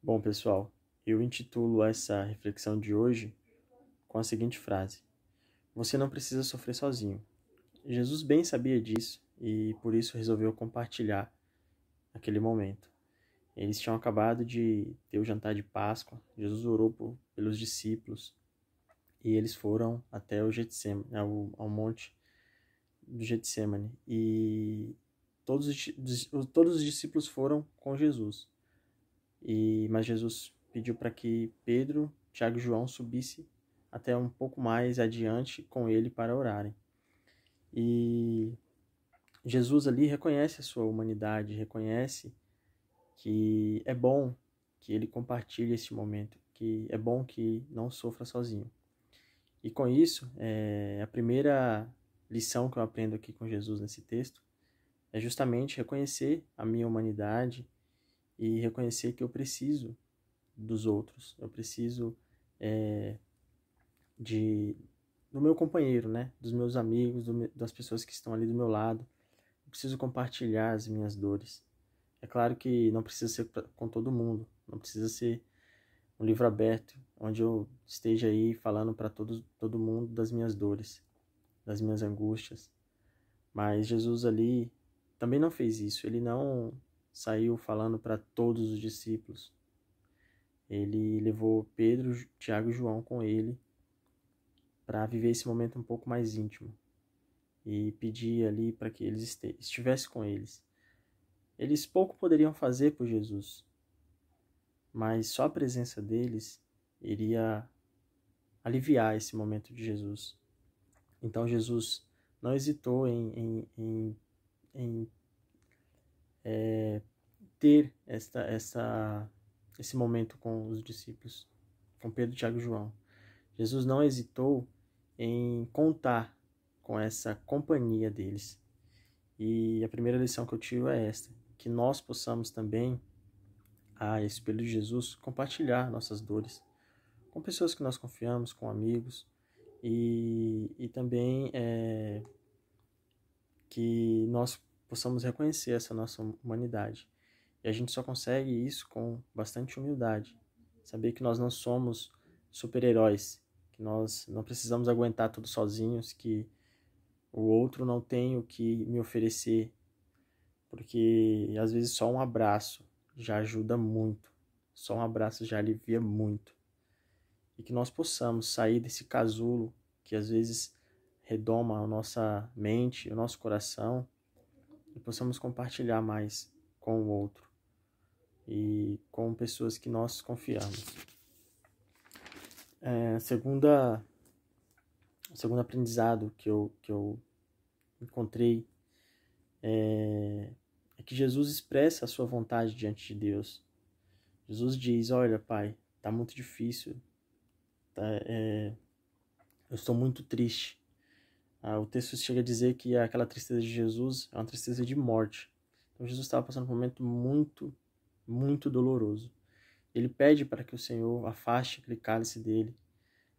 Bom, pessoal, eu intitulo essa reflexão de hoje com a seguinte frase: Você não precisa sofrer sozinho. Jesus bem sabia disso e por isso resolveu compartilhar aquele momento. Eles tinham acabado de ter o jantar de Páscoa, Jesus orou pelos discípulos e eles foram até o Getsemane, ao monte do Getsemane. E todos os discípulos foram com Jesus. Mas Jesus pediu para que Pedro, Tiago e João subissem até um pouco mais adiante com ele para orarem. E Jesus ali reconhece a sua humanidade, reconhece que é bom que ele compartilhe esse momento, que é bom que não sofra sozinho. E com isso, a primeira lição que eu aprendo aqui com Jesus nesse texto é justamente reconhecer a minha humanidade e reconhecer que eu preciso dos outros. Eu preciso do meu companheiro, né? Dos meus amigos, das pessoas que estão ali do meu lado. Eu preciso compartilhar as minhas dores. É claro que não precisa ser com todo mundo. Não precisa ser um livro aberto, onde eu esteja aí falando para todo mundo das minhas dores, das minhas angústias. Mas Jesus ali também não fez isso. Ele não saiu falando para todos os discípulos. Ele levou Pedro, Tiago e João com ele para viver esse momento um pouco mais íntimo e pedir ali para que eles estivessem com eles. Eles pouco poderiam fazer por Jesus, mas só a presença deles iria aliviar esse momento de Jesus. Então Jesus não hesitou em ter esse momento com os discípulos, com Pedro, Tiago e João. Jesus não hesitou em contar com essa companhia deles. E a primeira lição que eu tiro é esta: que nós possamos também, a espelho de Jesus, compartilhar nossas dores com pessoas que nós confiamos, com amigos, e também que nós possamos reconhecer essa nossa humanidade. E a gente só consegue isso com bastante humildade. Saber que nós não somos super-heróis, que nós não precisamos aguentar tudo sozinhos, que o outro não tem o que me oferecer, porque às vezes só um abraço já ajuda muito, só um abraço já alivia muito. E que nós possamos sair desse casulo que às vezes redoma a nossa mente, o nosso coração, e possamos compartilhar mais com o outro e com pessoas que nós confiamos. O segundo aprendizado que eu encontrei é que Jesus expressa a sua vontade diante de Deus. Jesus diz: olha, Pai, está muito difícil, eu estou muito triste. O texto chega a dizer que aquela tristeza de Jesus é uma tristeza de morte. Então Jesus estava passando por um momento muito, muito doloroso. Ele pede para que o Senhor afaste aquele cálice dele.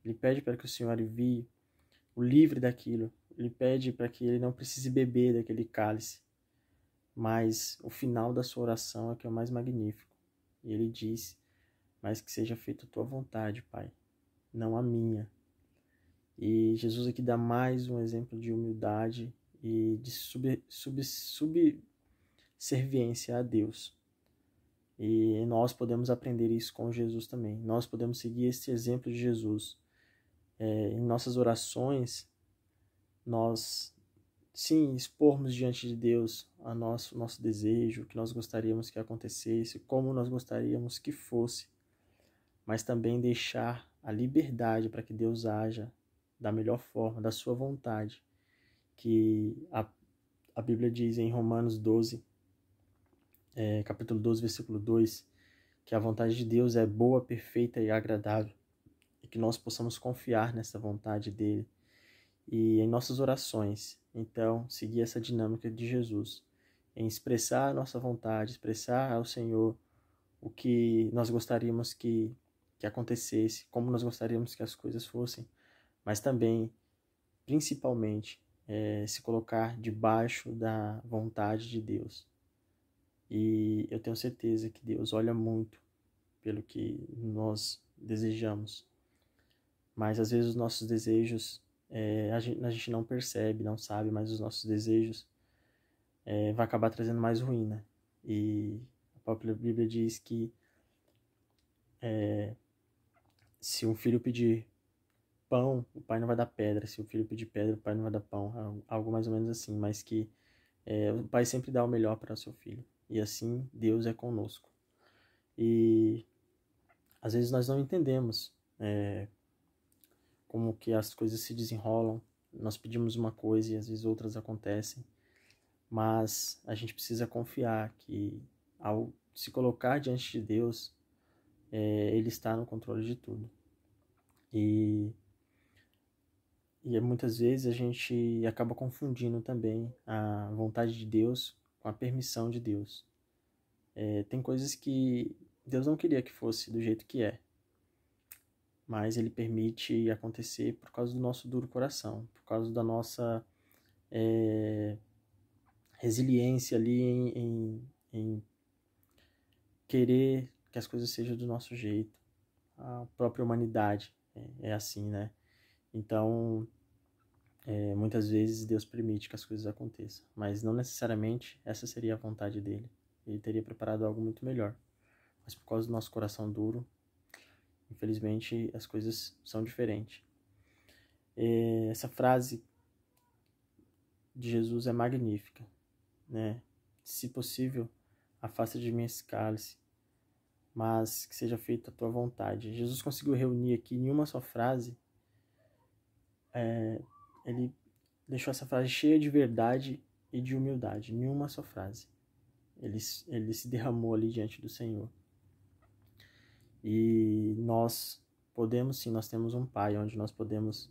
Ele pede para que o Senhor alivie, o livre daquilo. Ele pede para que ele não precise beber daquele cálice. Mas o final da sua oração é que é o mais magnífico. E ele diz: mas que seja feita a tua vontade, Pai, não a minha. E Jesus aqui dá mais um exemplo de humildade e de subserviência a Deus. E nós podemos aprender isso com Jesus também. Nós podemos seguir esse exemplo de Jesus. Em nossas orações, nós, sim, expormos diante de Deus o nosso desejo, o que nós gostaríamos que acontecesse, como nós gostaríamos que fosse, mas também deixar a liberdade para que Deus haja da melhor forma, da sua vontade, que a Bíblia diz em Romanos 12, capítulo 12, versículo 2, que a vontade de Deus é boa, perfeita e agradável, e que nós possamos confiar nessa vontade dele e em nossas orações. Então, seguir essa dinâmica de Jesus, em expressar a nossa vontade, expressar ao Senhor o que nós gostaríamos que acontecesse, como nós gostaríamos que as coisas fossem, mas também, principalmente, se colocar debaixo da vontade de Deus. E eu tenho certeza que Deus olha muito pelo que nós desejamos. Mas às vezes os nossos desejos, a gente não percebe, não sabe, mas os nossos desejos vai acabar trazendo mais ruína. E a própria Bíblia diz que se um filho pedir pão, o pai não vai dar pedra. Se o filho pedir pedra, o pai não vai dar pão. Algo mais ou menos assim, mas que o pai sempre dá o melhor para o seu filho. E assim Deus é conosco. E às vezes nós não entendemos como que as coisas se desenrolam. Nós pedimos uma coisa e às vezes outras acontecem. Mas a gente precisa confiar que ao se colocar diante de Deus, Ele está no controle de tudo. E muitas vezes a gente acaba confundindo também a vontade de Deus com a permissão de Deus. Tem coisas que Deus não queria que fosse do jeito que é, mas Ele permite acontecer por causa do nosso duro coração, por causa da nossa resiliência ali em querer que as coisas sejam do nosso jeito. A própria humanidade é assim, né? Então, muitas vezes Deus permite que as coisas aconteçam, mas não necessariamente essa seria a vontade dele. Ele teria preparado algo muito melhor. Mas por causa do nosso coração duro, infelizmente as coisas são diferentes. Essa frase de Jesus é magnífica, né? Se possível, afasta de mim esse cálice, mas que seja feita a tua vontade. Jesus conseguiu reunir aqui em uma só frase. Ele deixou essa frase cheia de verdade e de humildade, em uma só frase. Ele se derramou ali diante do Senhor. E nós podemos sim, nós temos um Pai onde nós podemos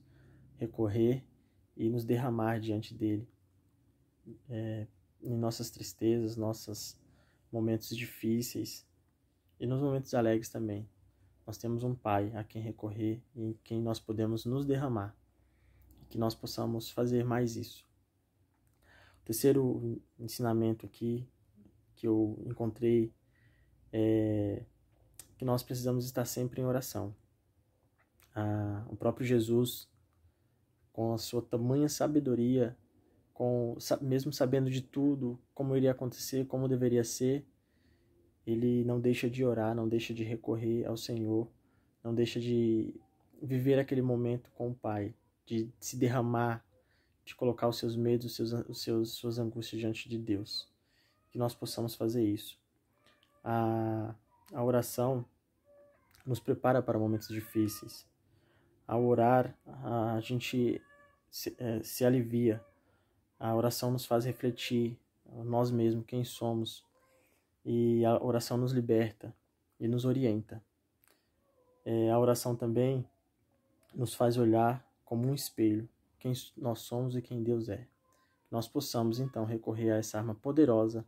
recorrer e nos derramar diante dele. Em nossas tristezas, nossos momentos difíceis e nos momentos alegres também. Nós temos um Pai a quem recorrer e em quem nós podemos nos derramar. Que nós possamos fazer mais isso. O terceiro ensinamento aqui que eu encontrei é que nós precisamos estar sempre em oração. O próprio Jesus, com a sua tamanha sabedoria, mesmo sabendo de tudo, como iria acontecer, como deveria ser, ele não deixa de orar, não deixa de recorrer ao Senhor, não deixa de viver aquele momento com o Pai, de se derramar, de colocar os seus medos, suas angústias diante de Deus. Que nós possamos fazer isso. A oração nos prepara para momentos difíceis. Ao orar, a gente se alivia. A oração nos faz refletir nós mesmos, quem somos. E a oração nos liberta e nos orienta. A oração também nos faz olhar como um espelho quem nós somos e quem Deus é. Nós possamos, então, recorrer a essa arma poderosa